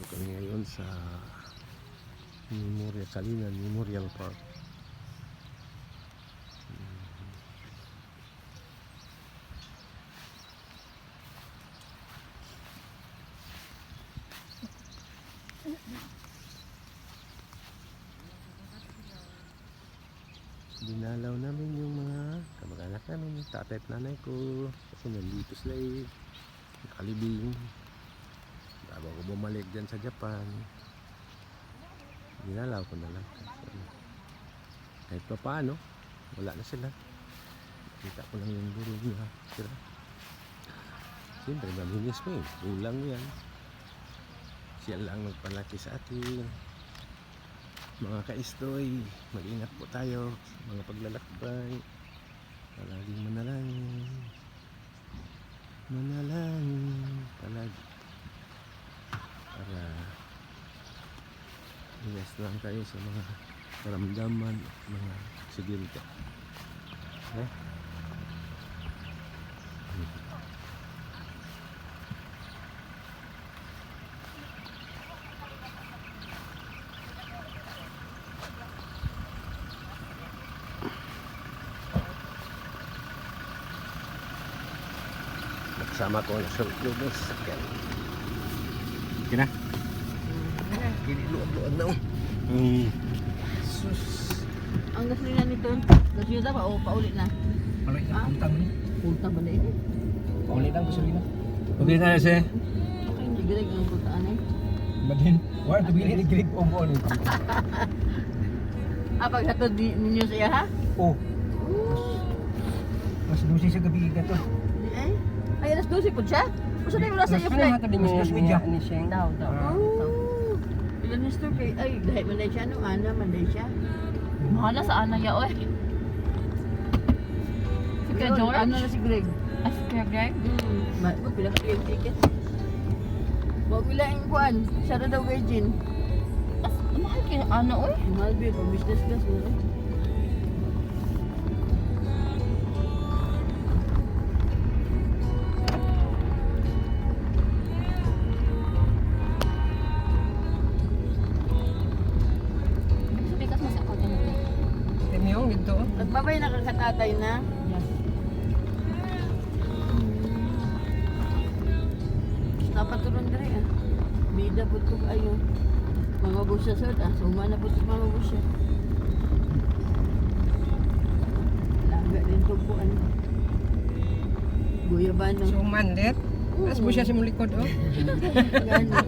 kami ngayon sa Salinan Memorial Park. Dinalaw namin yung mga kamag-anak namin, yung tatay at nanay ko, kasi nandito sila nakalibing bago ko bumalik dyan sa Japan. Dinalaw ko na lang kahit pa paano, wala na sila. Kita ko lang yung durog na sila. Siyempre maminis mo kulang mo yan. Siya lang magpalaki sa atin. Mga kaistoy, mag-ingat po tayo mga paglalakbay. Palaging manalangin palagi para iwas lang tayo sa mga karamdaman, mga aksidente. Okay? Sama ko na sa lubos. Okay na? Kini luod na. Sus. Ang gasolina nito, gasolina ba o paulit na? Paulit na, puntang ni. Punta ba na ito? Paulit lang gasolina. Okay na siya. Okay, hindi galing ang puntaan eh. Badin, wala to bili ni grip on ball. Pag hatod ninyo sa iya ha? Oh. Mas dusi sa gabi gato. Di ay? Ay, alas 12 po siya? O saan yung nasa iyo flight? Mas media ni Sheng. Daw. Ilan ni store kay? Ay, dahil manday siya, no? Ana, manday siya. Mahala sa ana ya oy. Si Kuya Yun, George? Ano na si Greg? Ay, si Kuya Greg? Pila ka yung ticket? Huwag pila yung kuhan. Siya na daw virgin. Mahal kaya ana oy. Mahal ba yung business class mo? Sabi kas mas ako din. Temiyong dito. Nagbabay na kakatatay na. Yes. Dapat turun diri ah. Bida po ito kayo. Mga busya sir ah. Suma na po ito mga busya. Laga din ito po ano. Guyaban ng... So mandet. Mas mo siya sa mulikod oh. Gano'n.